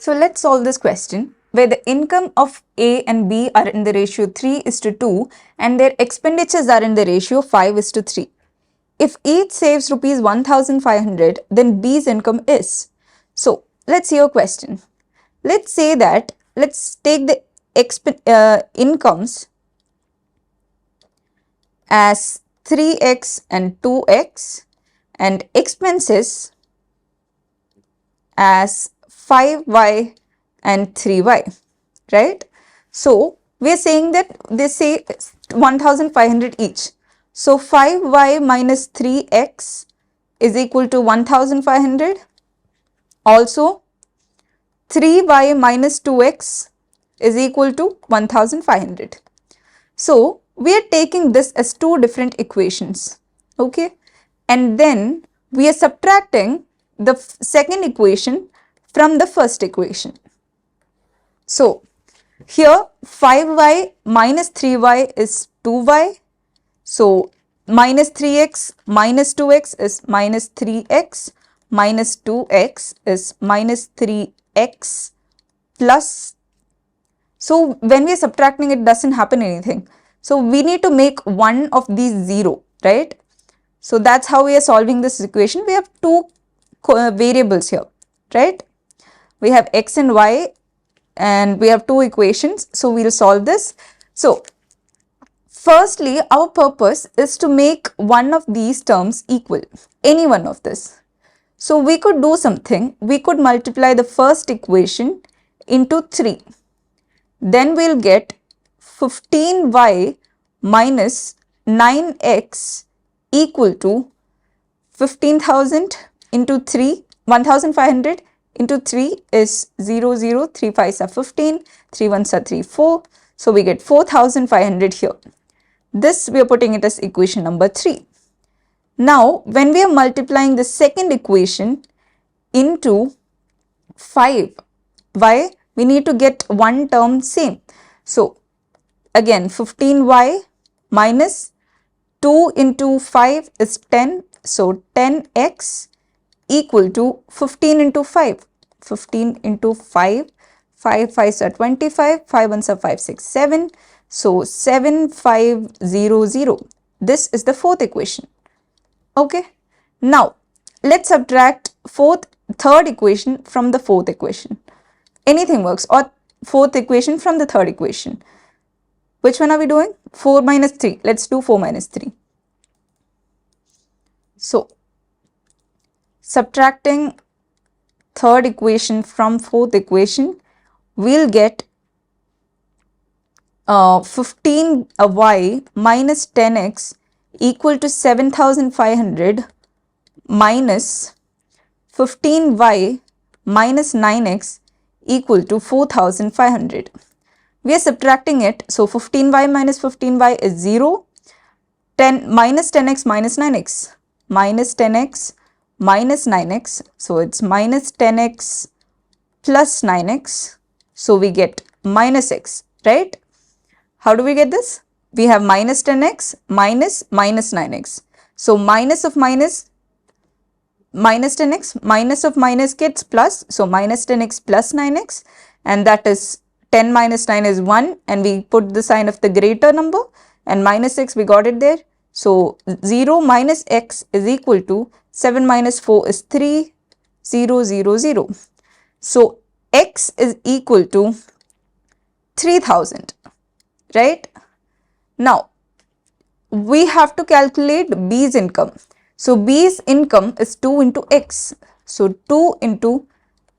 So let's solve this question where the income of A and B are in the ratio 3:2 and their expenditures are in the ratio 5:3. If each saves rupees 1,500, then B's income is. So let's see your question. Let's say that, let's take the incomes as 3x and 2x and expenses as 5y and 3y, right? So we are saying that they say 1,500 each. So 5y minus 3x is equal to 1,500. Also 3y minus 2x is equal to 1,500. So we are taking this as two different equations, okay? And then we are subtracting the second equation from the first equation. So here 5y minus 3y is 2y. So minus 3x minus 2x is minus 3x, minus 2x is minus 3x plus. So when we are subtracting, it doesn't happen anything. So we need to make one of these 0, right? So that's how we are solving this equation. We have two variables here, right? We have x and y and we have two equations. So we'll solve this. So firstly, our purpose is to make one of these terms equal, any one of this. So we could do something. We could multiply the first equation into 3. Then we'll get 15y minus 9x equal to 15,000 into 3, 1,500 into 3 is 0, 0, 3 5s are 15, 3 1s are 3, 4. So we get 4,500 here. This we are putting it as equation number 3. Now when we are multiplying the second equation into 5, why? We need to get one term same. So again 15y minus 2 into 5 is 10. So 10x equal to 15 into 5. 15 into 5. 5 5s are 25. 5 1s are 5 6 7. So 7500. This is the fourth equation. Okay. Now let's subtract third equation from the fourth equation. Anything works, or fourth equation from the third equation. Which one are we doing? 4 minus 3. Let's do 4 minus 3. So subtracting third equation from fourth equation, we'll get 15y minus 10x equal to 7,500 minus 15y minus 9x equal to 4,500. We are subtracting it. So 15y minus 15y is 0. 10 minus 10x minus 9x. Minus 10x minus 9x. So it's minus 10x plus 9x. So we get minus x, right? How do we get this? We have minus 10x minus minus 9x. So minus of minus, minus 10x, minus of minus gets plus. So minus 10x plus 9x, and that is 10 minus 9 is 1, and we put the sign of the greater number, and minus x, we got it there. So 0 minus x is equal to 7 minus 4 is 3, 0, 0, 0. So x is equal to 3,000, right? Now we have to calculate B's income. So B's income is 2 into x. So 2 into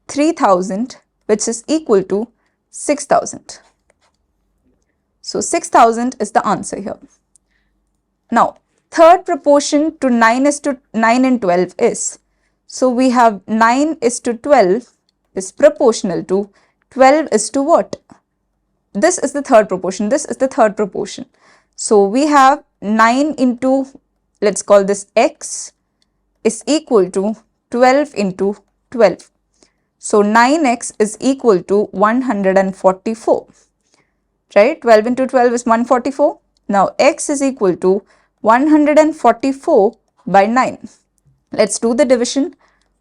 3,000, which is equal to 6,000. So 6,000 is the answer here. Now third proportion to 9 and 12 is, so we have 9 is to 12 is proportional to 12 is to what? This is the third proportion. This is the third proportion. So we have 9 into, let's call this x, is equal to 12 into 12. So 9x is equal to 144, right? 12 into 12 is 144. Now x is equal to 144 by 9. Let's do the division.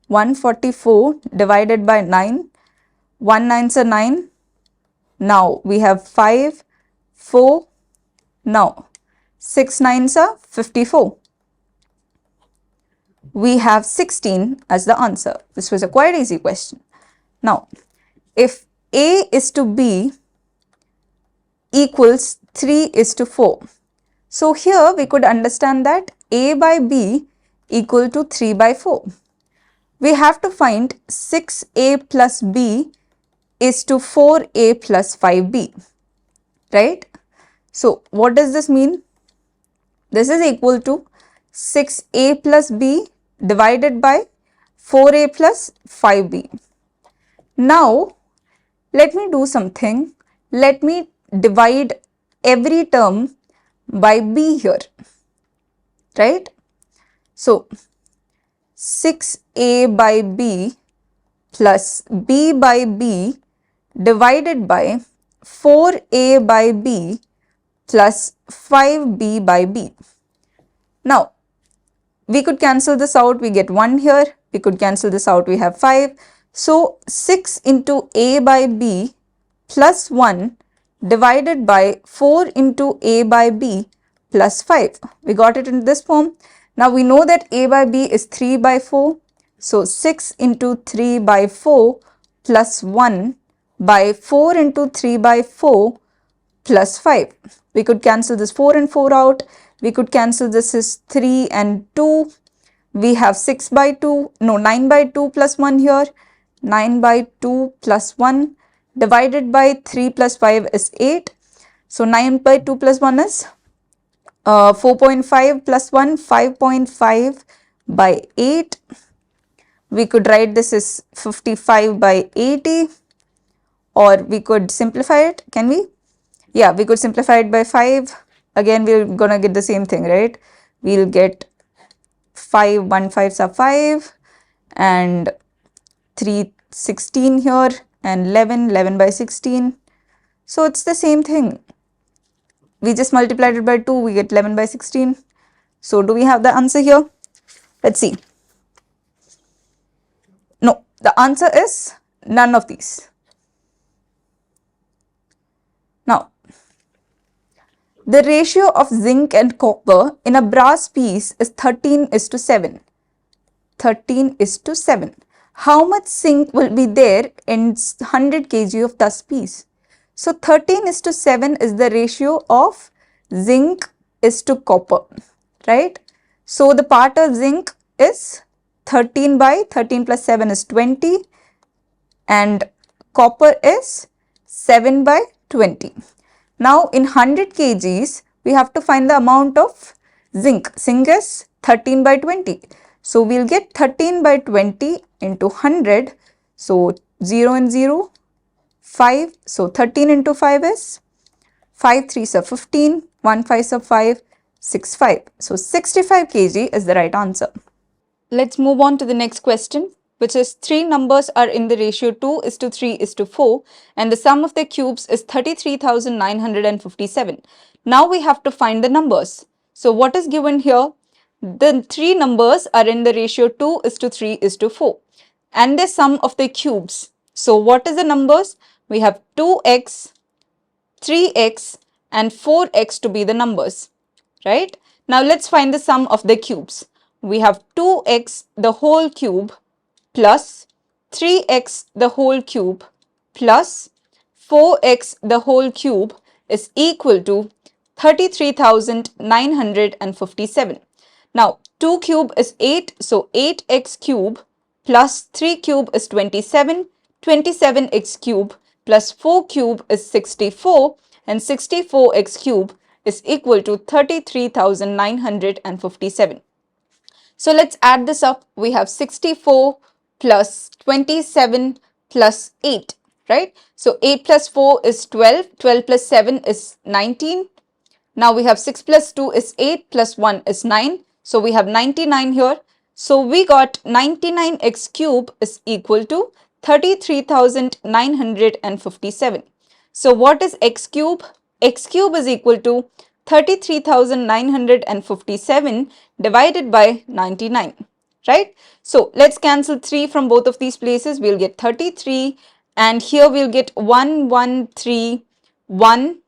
144 divided by 9 1 9s are 9. Now we have 5, 4. Now 6 9s are 54. We have 16 as the answer. This was a quite easy question. Now, if A is to B equals 3 is to 4. So here we could understand that A by B equal to 3 by 4. We have to find 6A plus B is to 4A plus 5B, right? So what does this mean? This is equal to 6A plus B divided by 4A plus 5B. Now, let me do something. Let me divide every term by B here, right? So, 6A by B plus B by B divided by 4A by B plus 5B by B. Now, we could cancel this out, we get 1 here, we could cancel this out, we have 5. So, 6 into A by B plus 1 divided by 4 into A by B plus 5. We got it in this form. Now, we know that A by B is 3 by 4. So, 6 into 3 by 4 plus 1 by 4 into 3 by 4 plus 5. We could cancel this 4 and 4 out. We could cancel this as 3 and 2. We have 6 by 2, no 9 by 2 plus 1 here. 9 by 2 plus 1 divided by 3 plus 5 is 8. So 9 by 2 plus 1 is 4.5 plus 1, 5.5 by 8. We could write this as 55 by 80, or we could simplify it. Can we? Yeah, we could simplify it by 5. Again, we're gonna get the same thing, right? We'll get 5 1/5s are 5 and 3 16 here and 11 by 16. So it's the same thing. We just multiplied it by 2, we get 11 by 16. So do we have the answer here? Let's see. No, the answer is none of these. Now, the ratio of zinc and copper in a brass piece is 13 is to 7. 13 is to 7. How much zinc will be there in 100 kg of this piece? So 13 is to 7 is the ratio of zinc is to copper, right? So the part of zinc is 13 by 13 plus 7 is 20 and copper is 7 by 20. Now in 100 kgs, we have to find the amount of zinc. Zinc is 13 by 20. So we'll get 13 by 20 into 100. So 0 and 0, 5. So 13 into 5 is 5 3s are 15, 1 5s are 5, 6 5. So 65 kg is the right answer. Let's move on to the next question, which is 3 numbers are in the ratio 2 is to 3 is to 4 and the sum of their cubes is 33,957. Now we have to find the numbers. So what is given here? The 3 numbers are in the ratio 2 is to 3 is to 4 and the sum of their cubes. So what is the numbers? We have 2x, 3x and 4x to be the numbers, right? Now let's find the sum of the cubes. We have 2x the whole cube plus 3x the whole cube plus 4x the whole cube is equal to 33,957. Now 2 cube is 8, so 8x cube plus 3 cube is 27, 27x cube plus 4 cube is 64 and 64x cube is equal to 33,957. So let's add this up. We have 64 plus 27 plus 8, right? So 8 plus 4 is 12, 12 plus 7 is 19. Now we have 6 plus 2 is 8 plus 1 is 9. So we have 99 here. So we got 99x cube is equal to 33,957. So what is x cube? X cube is equal to 33,957 divided by 99, right? So let's cancel 3 from both of these places. We'll get 33 and here we'll get 1, 1, 3, 1,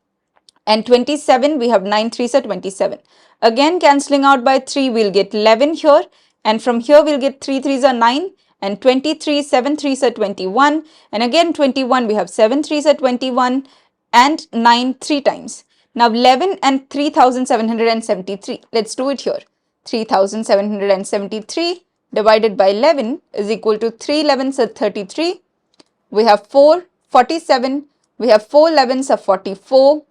and 27, we have 9 3s are 27. Again cancelling out by 3, we'll get 11 here, and from here we'll get 3 3s are 9, and 23, 7 3s are 21, and again 21, we have 7 3s are 21, and 9 3 times. Now 11 and 3773, let's do it here. 3773 divided by 11 is equal to 3 11s are 33. We have 4, 47, we have 4 11s are 44,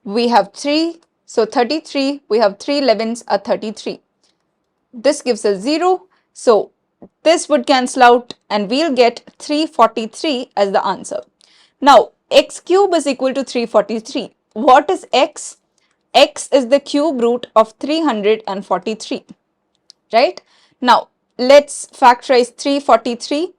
we have 3, so 33, we have 3 11s are 33. This gives us 0, so this would cancel out and we'll get 343 as the answer. Now, x cube is equal to 343. What is x? X is the cube root of 343, right? Now, let's factorize 343.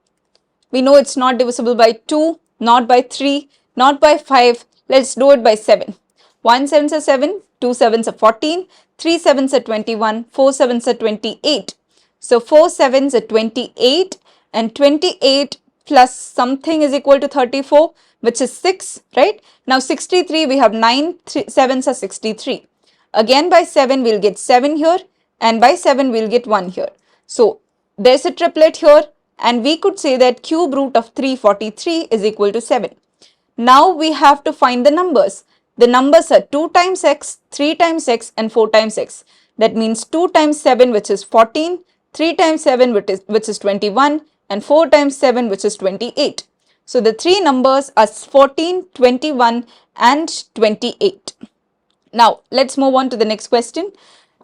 We know it's not divisible by 2, not by 3, not by 5. Let's do it by 7. 1 7s are 7, 2 7s are 14, 3 7s are 21, 4 7s are 28. So 4 7s are 28, and 28 plus something is equal to 34, which is 6, right? Now 63, we have 9 7s are 63. Again by 7 we'll get 7 here, and by 7 we'll get 1 here. So there's a triplet here, and we could say that cube root of 343 is equal to 7. Now we have to find the numbers. The numbers are 2 times x, 3 times x, and 4 times x. That means 2 times 7, which is 14, 3 times 7, which is 21, and 4 times 7, which is 28. So the three numbers are 14, 21, and 28. Now let's move on to the next question.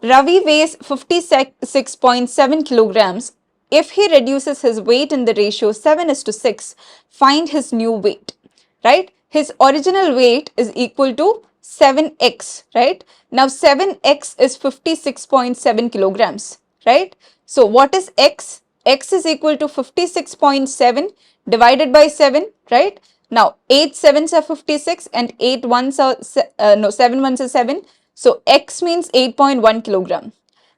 Ravi weighs 56.7 kilograms. If he reduces his weight in the ratio 7:6, find his new weight, right? His original weight is equal to 7x, right? Now 7x is 56.7 kilograms, right? So what is x? X is equal to 56.7 divided by 7, right? Now 8 7s are 56 and 8 1s are 7 1s are 7. So x means 8.1 kilogram.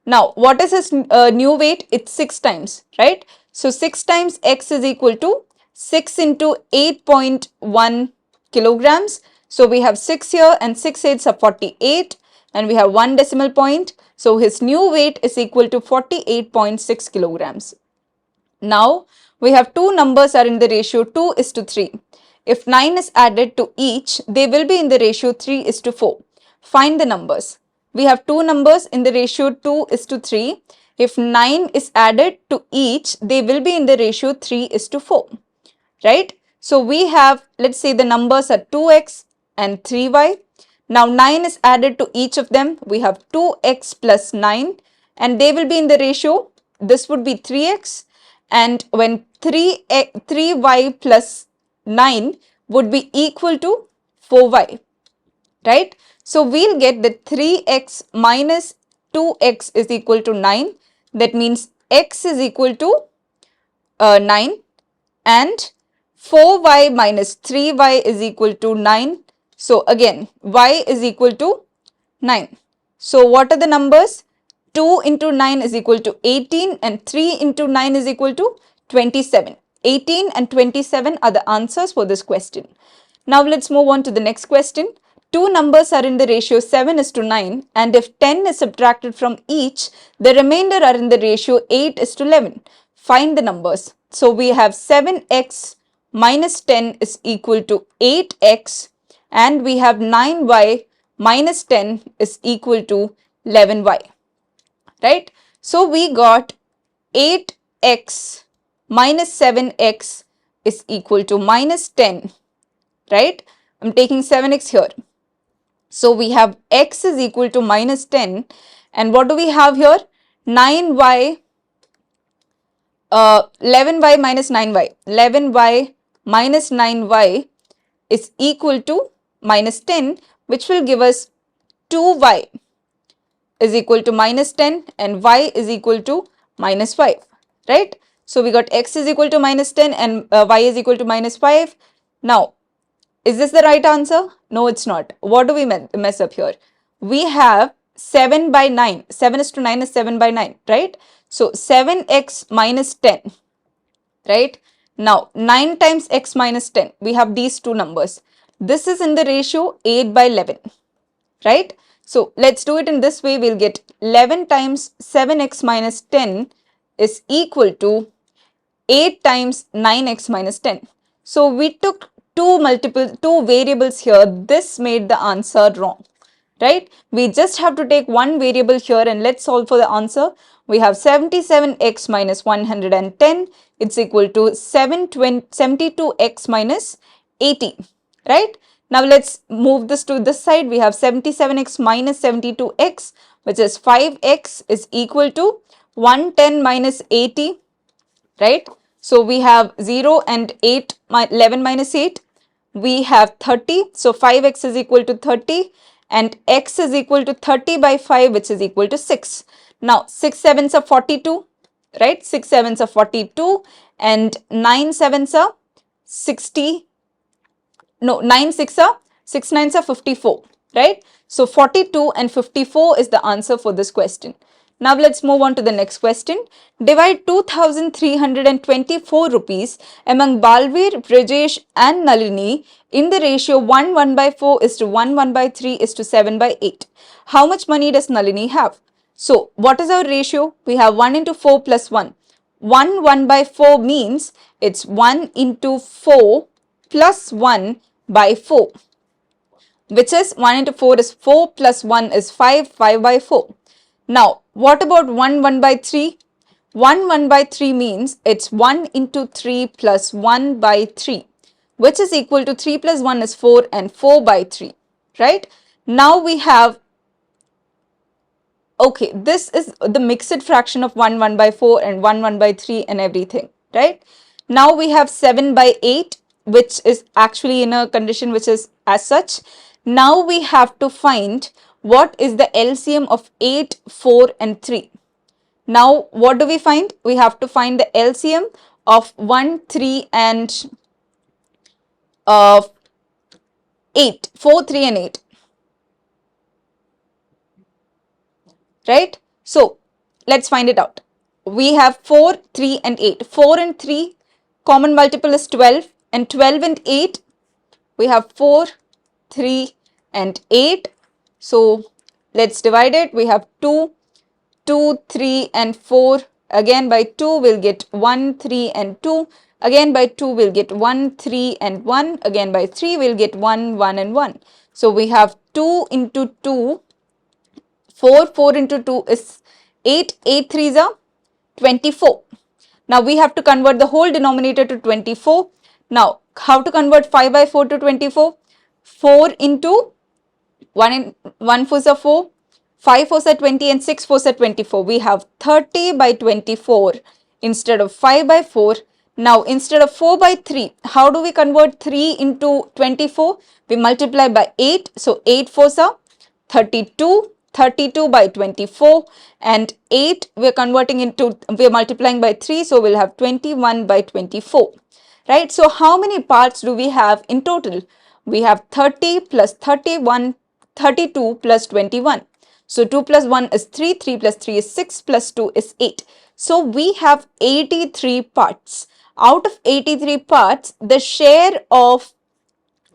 Now what is his new weight? It's 6 times, right? So 6 times x is equal to 6 into 8.1 kilograms. So we have 6 here, and 6 8s are 48, and we have 1 decimal point. So his new weight is equal to 48.6 kilograms. Now we have two numbers are in the ratio 2:3. If 9 is added to each, they will be in the ratio 3:4. Find the numbers. We have two numbers in the ratio 2:3. If 9 is added to each, they will be in the ratio 3:4, right? So we have, let's say the numbers are 2x and 3y. Now 9 is added to each of them. We have 2x plus 9, and they will be in the ratio, this would be 3x, and when 3y plus 9 would be equal to 4y, right? So we'll get that 3x minus 2x is equal to 9. That means x is equal to 9, and 4y minus 3y is equal to 9. So again, y is equal to 9. So what are the numbers? 2 into 9 is equal to 18, and 3 into 9 is equal to 27. 18 and 27 are the answers for this question. Now let's move on to the next question. Two numbers are in the ratio 7:9, and if 10 is subtracted from each, the remainder are in the ratio 8:11. Find the numbers. So we have 7x minus 10 is equal to 8x, and we have 9y minus 10 is equal to 11y, right? So we got 8x minus 7x is equal to minus 10, right? I'm taking 7x here. So we have x is equal to minus 10, and what do we have here? 9y, 11y minus 9y. 11y minus 9y is equal to minus 10, which will give us 2y is equal to minus 10 and y is equal to minus 5, right? So we got x is equal to minus 10 and y is equal to minus 5. Now, is this the right answer? No, it's not. What do we mess up here? We have 7 by 9. 7:9 is 7 by 9, right? So 7x minus 10, right? Now 9 times x minus 10, we have these two numbers. This is in the ratio 8 by 11, right? So let's do it in this way. We'll get 11 times 7x minus 10 is equal to 8 times 9x minus 10. So we took two variables here. This made the answer wrong, right? We just have to take one variable here and let's solve for the answer. We have 77x minus 110. It's equal to 72x minus 80, right? Now let's move this to this side. We have 77x minus 72x, which is 5x is equal to 110 minus 80, right? So we have 0 and 8, 11 minus 8. We have 30. So 5x is equal to 30 and x is equal to 30 by 5, which is equal to 6. Now 6 sevens are 42, right? 6 sevens are 42 and 9 sevens are 60. No, 9 6 are 6 9s are 54, right? So 42 and 54 is the answer for this question. Now let's move on to the next question. Divide 2,324 rupees among Balveer, Brajesh and Nalini in the ratio 1 by 4 is to 1 by 3 is to 7 by 8. How much money does Nalini have? So what is our ratio? We have 1 into 4 plus 1. 1 by 4 means it's 1 into 4 plus 1 by 4, which is 1 into 4 is 4 plus 1 is 5, 5 by 4. Now, what about 1 by 3? 1 by 3 means it's 1 into 3 plus 1 by 3, which is equal to 3 plus 1 is 4 and 4 by 3, right? Now we have, okay, this is the mixed fraction of 1 by 4 and 1 by 3 and everything, right? Now we have 7 by 8, which is actually in a condition which is as such. Now we have to find what is the LCM of 8, 4 and 3. Now what do we find? We have to find the LCM of 1, 3 and 8, 4, 3 and 8. Right? So let's find it out. We have 4, 3 and 8. 4 and 3 common multiple is 12 and 12 and 8 we have 4, 3 and 8. So let's divide it. We have 2, 2, 3 and 4. Again by 2 we'll get 1, 3 and 2. Again by 2 we'll get 1, 3 and 1. Again by 3 we'll get 1, 1 and 1. So we have 2 into 2. 4, 4 into 2 is 8, 8 3s are 24. Now we have to convert the whole denominator to 24. Now how to convert 5 by 4 to 24? 4 into 1 4s are 4, 5 4s are 20 and 6 4s are 24. We have 30 by 24 instead of 5 by 4. Now instead of 4 by 3, how do we convert 3 into 24? We multiply by 8. So 8 4s are 32. 32 by 24 and 8 we're converting into, we're multiplying by 3, so we'll have 21 by 24, right? So how many parts do we have in total? We have 30 plus 31, 32 plus 21. So 2 plus 1 is 3, 3 plus 3 is 6, plus 2 is 8. So we have 83 parts. Out of 83 parts, the share of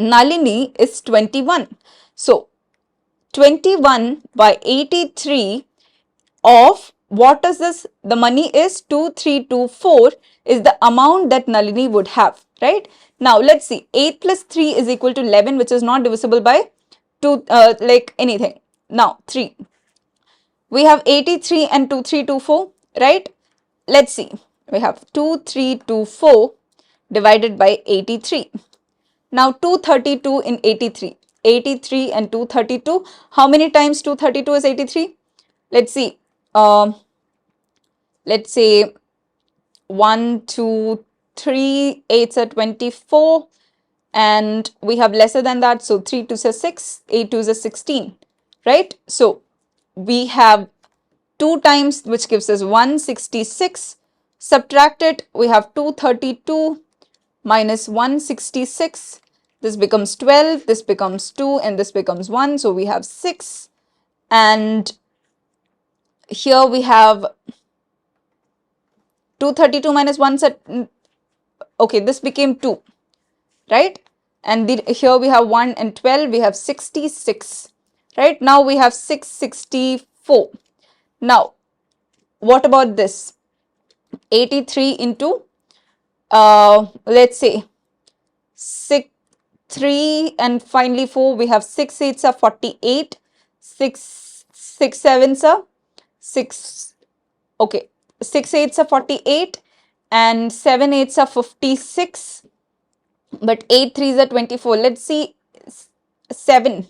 Nalini is 21. So 21 by 83 of what is this? The money is 2324 is the amount that Nalini would have, right? Now let's see, 8 plus 3 is equal to 11, which is not divisible by 2 like anything. Now 3. We have 83 and 2324, right? Let's see, we have 2324 divided by 83. Now 232 in 83. 83 and 232. How many times 232 is 83? Let's see. Let's say 1, 2, 3, 8s are 24. And we have lesser than that. So 3 2s are 6, 8 2s are 16. Right? So we have 2 times, which gives us 166. Subtract it. We have 232 minus 166. This becomes 12, this becomes 2 and this becomes 1. So we have 6 and here we have 232 minus 1 okay, this became 2, right? And here we have 1 and 12, we have 66, right? Now we have 664. Now, what about this? 83 into, let's say, 6, 3 and finally 4, we have 6 8s are 48, 6 7s are 6, okay, 6 8s are 48 and 7 8s are 56, but 8 3s are 24. Let's see, 7,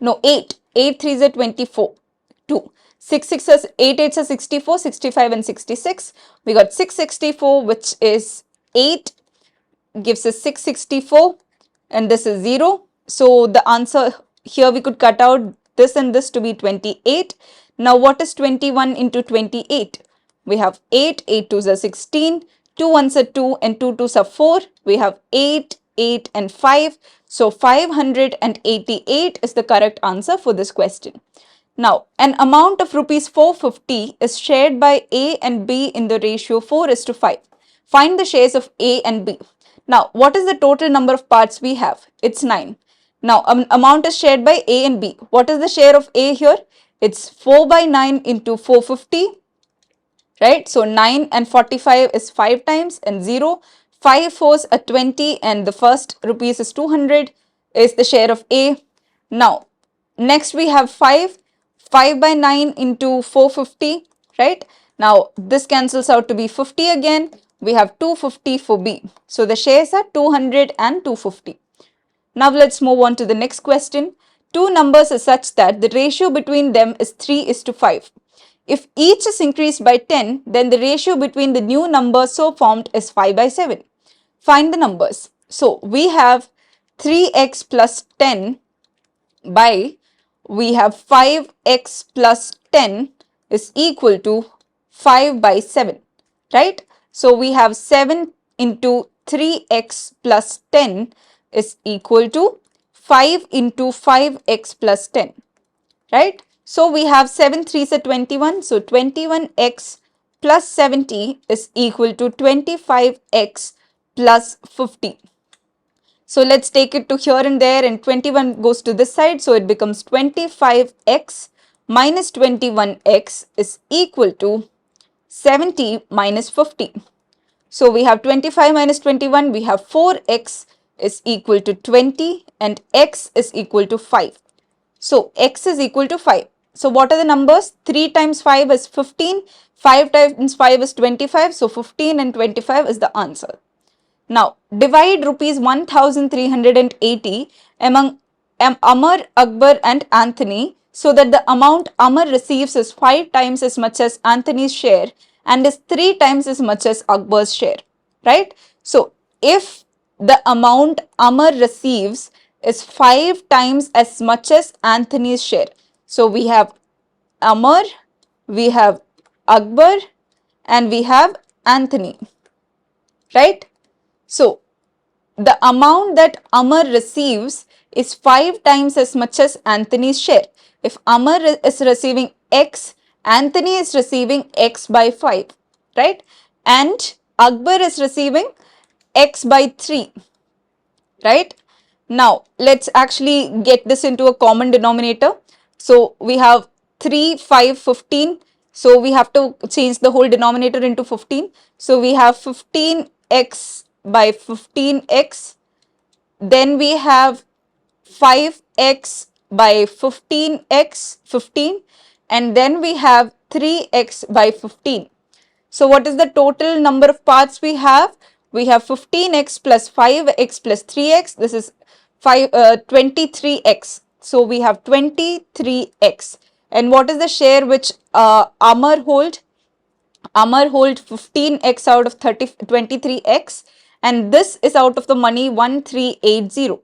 no, 8 3s are 24, 2, 6 6 are 8 8s are 64, 65 and 66. We got 664, which is 8, gives us 664, and this is 0. So the answer here, we could cut out this and this to be 28. Now what is 21 into 28? We have 8, 8 2s are 16, 2 1s are 2 and 2 2s are 4. We have 8, 8 and 5. So 588 is the correct answer for this question. Now, an amount of rupees 450 is shared by A and B in the ratio 4:5. Find the shares of A and B. Now, what is the total number of parts we have? It's 9. Now, amount is shared by A and B. What is the share of A here? It's 4 by 9 into 450, right? So 9 and 45 is 5 times and 0. 5 4s are 20 and the first rupees is 200 is the share of A. Now, next we have 5. 5 by 9 into 450, right? Now, this cancels out to be 50 again. We have 250 for B. So, the shares are 200 and 250. Now, let's move on to the next question. Two numbers are such that the ratio between them is 3:5. If each is increased by 10, then the ratio between the new numbers so formed is 5/7. Find the numbers. So, we have 3x plus 10 by, we have 5x plus 10 is equal to 5/7, right? So we have 7 into 3x plus 10 is equal to 5 into 5x plus 10, right? So we have 7 3s are 21, so 21x plus 70 is equal to 25x plus 50. So let's take it to here and there, and 21 goes to this side. So it becomes 25x minus 21x is equal to 70 minus 50. So we have 25 minus 21, we have 4x is equal to 20 and x is equal to 5. So x is equal to 5. So what are the numbers? 3 times 5 is 15, 5 times 5 is 25. So 15 and 25 is the answer. Now, divide rupees 1380 among Amar, Akbar and Anthony so that the amount Amar receives is 5 times as much as Anthony's share and is 3 times as much as Akbar's share, right? So, if the amount Amar receives is 5 times as much as Anthony's share. So, we have Amar, we have Akbar and we have Anthony, right? So, the amount that Amar receives is 5 times as much as Anthony's share. If Amar is receiving X, Anthony is receiving X by 5, right? And Akbar is receiving X by 3, right? Now, let's actually get this into a common denominator. So, we have 3, 5, 15. So, we have to change the whole denominator into 15. So, we have 15x by 15x. Then we have 5x by 15x, 15. And then we have 3x by 15. So what is the total number of parts we have? We have 15x plus 5x plus 3x. This is 23x. So we have 23x. And what is the share which Amar hold? Amar hold 15x out of 23x. And this is out of the money 1380.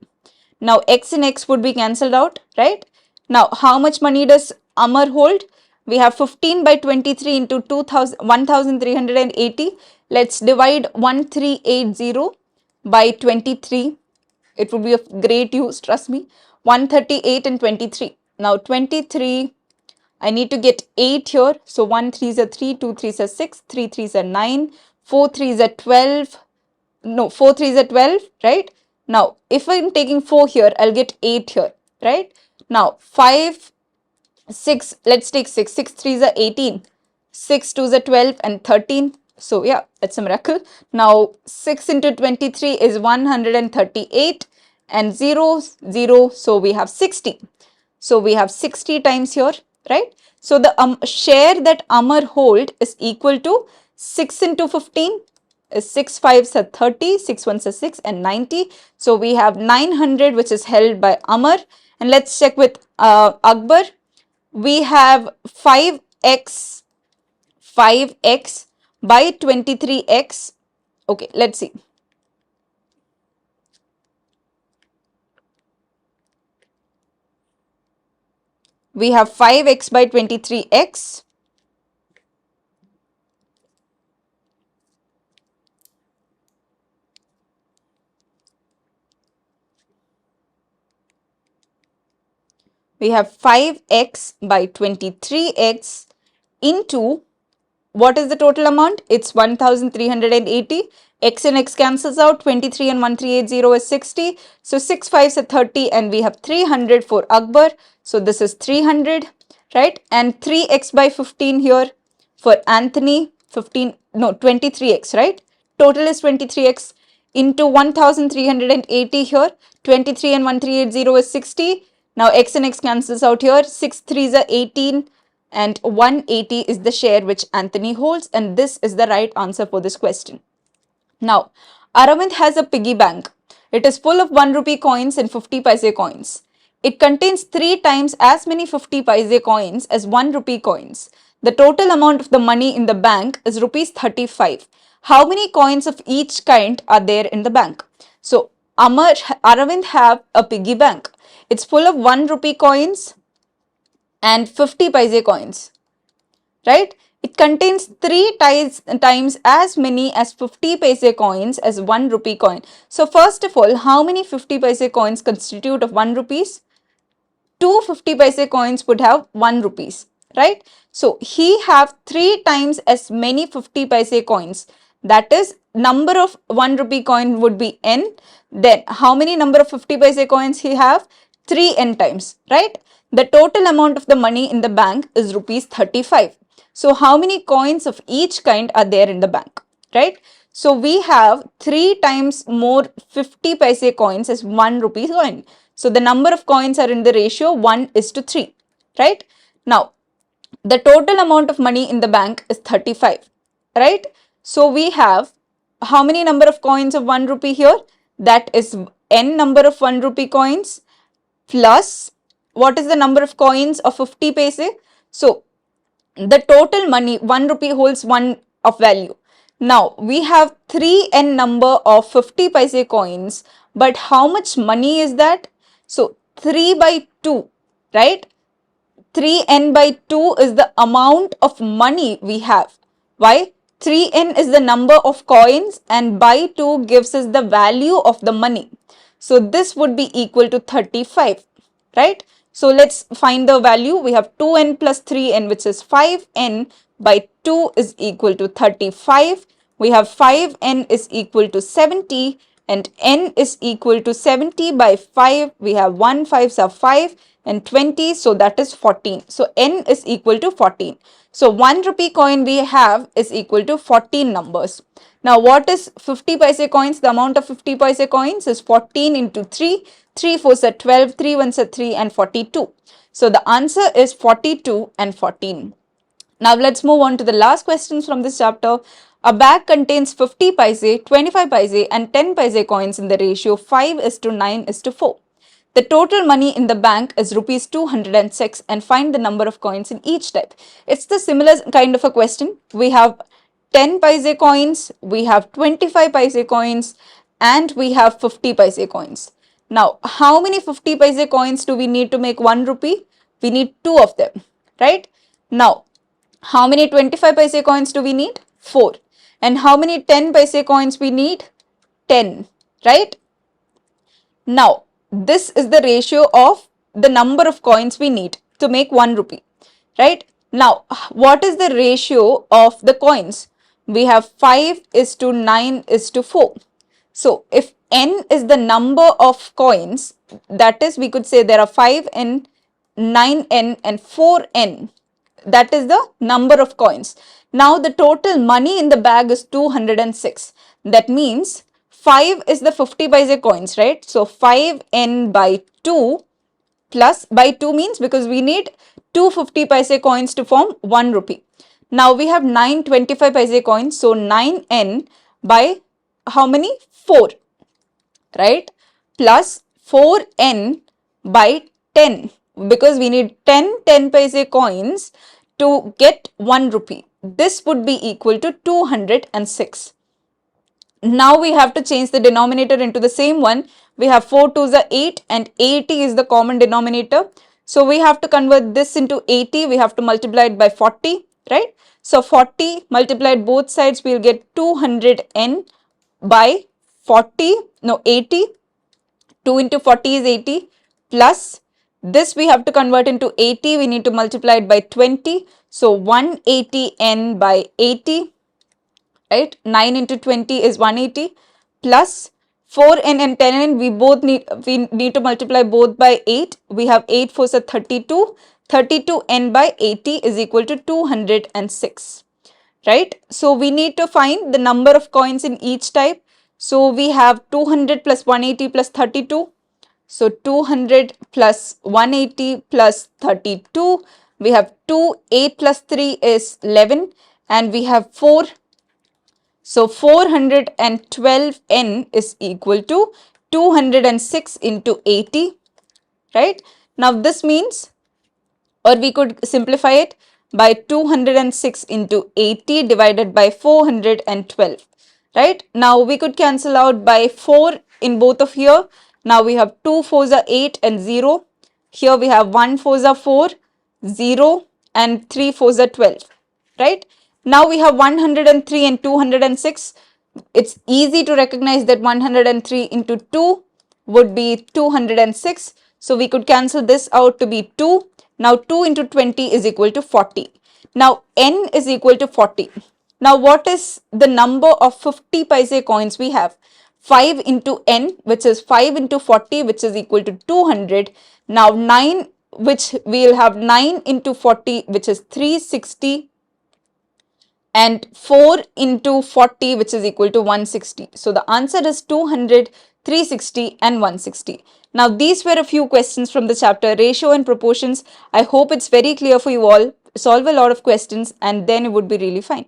Now x and x would be cancelled out, right? Now how much money does Amar hold? We have 15 by 23 into 1380. Let's divide 1380 by 23. It would be of great use, trust me. 138 and 23. Now 23, I need to get 8 here. So 1 3s are 3, 2 3s are 6, 3 3s are 9, 4 3s are 12, no, 4 3s are 12, right? Now, if I'm taking 4 here, I'll get 8 here, right? Now, 5, 6, let's take 6. 6 3s are 18. 6 2s are 12 and 13. So, yeah, that's a miracle. Now, 6 into 23 is 138 and 0, 0. So, we have 60. So, we have 60 times here, right? So, the share that Amar hold is equal to 6 into 15 is 6 5s are 30, 6 1s are 6 and 90. So, we have 900 which is held by Amar. And let's check with Akbar. We have 5x by 23x. Okay, let's see. We have 5x by 23x. We have 5x by 23x into, what is the total amount? It's 1380. X and x cancels out. 23 and 1380 is 60. So 6 5s are 30 and we have 300 for Akbar. So this is 300, right? And 3x by 15 here for Anthony. 23x, right? Total is 23x into 1380 here. 23 and 1380 is 60. Now x and x cancels out here. 6 3s are 18 and 180 is the share which Anthony holds, and this is the right answer for this question. Now, Aravind has a piggy bank. It is full of 1 rupee coins and 50 paise coins. It contains 3 times as many 50 paise coins as 1 rupee coins. The total amount of the money in the bank is rupees 35. How many coins of each kind are there in the bank? So, Aravind have a piggy bank. It's full of 1 rupee coins and 50 paise coins, right? It contains 3 times as many as 50 paise coins as 1 rupee coin. So first of all, how many 50 paise coins constitute of 1 rupees? 250 paise coins would have 1 rupees, right? So he have 3 times as many 50 paise coins. That is, number of 1 rupee coin would be n. Then how many number of 50 paise coins he have? 3n times, right? The total amount of the money in the bank is rupees 35. So how many coins of each kind are there in the bank, right? So we have 3 times more 50 paise coins as 1 rupee coin. So the number of coins are in the ratio 1:3, right? Now, the total amount of money in the bank is 35, right? So we have how many number of coins of 1 rupee here? That is n number of 1 rupee coins plus what is the number of coins of 50 paise? So the total money, 1 rupee holds 1 of value. Now we have 3n number of 50 paise coins, but how much money is that? So 3 by 2, right? 3n by 2 is the amount of money we have. Why? 3n is the number of coins and by 2 gives us the value of the money. So this would be equal to 35, right? So let's find the value. We have 2n plus 3n, which is 5n by 2 is equal to 35. We have 5n is equal to 70 and n is equal to 70 by 5. We have 1 5s are 5 and 20, so that is 14. So n is equal to 14. So 1 rupee coin we have is equal to 14 numbers. Now what is 50 paise coins? The amount of 50 paise coins is 14 into 3. 3 4s are 12, 3 1s are 3 and 42. So the answer is 42 and 14. Now let's move on to the last questions from this chapter. A bag contains 50 paise, 25 paise and 10 paise coins in the ratio 5:9:4. The total money in the bank is rupees 206 and find the number of coins in each type. It's the similar kind of a question. We have 10 paise coins, we have 25 paise coins and we have 50 paise coins. Now, how many 50 paise coins do we need to make 1 rupee? We need 2 of them, right? Now, how many 25 paise coins do we need? 4. And how many 10 paise coins we need? 10, right? Now, this is the ratio of the number of coins we need to make 1 rupee, right? Now, what is the ratio of the coins? We have 5:9:4. So if n is the number of coins, that is, we could say there are 5n, 9n and 4n. That is the number of coins. Now the total money in the bag is 206. That means 5 is the 50 paise coins, right? So 5n by 2 plus by 2 means, because we need 250 paise coins to form 1 rupee. Now we have 925 paise coins. So 9n by how many? 4, right? Plus 4n by 10, because we need 10 paise coins to get 1 rupee. This would be equal to 206. Now we have to change the denominator into the same one. We have 4 2s are 8 and 80 is the common denominator. So we have to convert this into 80. We have to multiply it by 40, right? So 40 multiplied both sides, we'll get 200n by 40, no 80. 2 into 40 is 80, plus this we have to convert into 80. We need to multiply it by 20. So 180n by 80. Right, 9 into 20 is 180, plus 4n and 10n, we need to multiply both by 8. We have 8 4s are 32. 32n by 80 is equal to 206, right? So we need to find the number of coins in each type. So we have 200 plus 180 plus 32. So 200 plus 180 plus 32. We have 2, 8 plus 3 is 11, and we have 4. So 412n is equal to 206 into 80, right? Now this means, or we could simplify it by 206 into 80 divided by 412, right? Now we could cancel out by 4 in both of here. Now we have 2 4s are 8 and 0. Here we have 1 4s are 4, 0 and 3 4s are 12, right? Now we have 103 and 206. It's easy to recognize that 103 into 2 would be 206. So we could cancel this out to be 2. Now 2 into 20 is equal to 40. Now n is equal to 40. Now what is the number of 50 paise coins we have? 5 into n, which is 5 into 40, which is equal to 200. Now 9, which we will have 9 into 40, which is 360, and 4 into 40, which is equal to 160. So the answer is 200, 360 and 160. Now these were a few questions from the chapter Ratio and Proportions. I hope it's very clear for you all. Solve a lot of questions and then it would be really fine.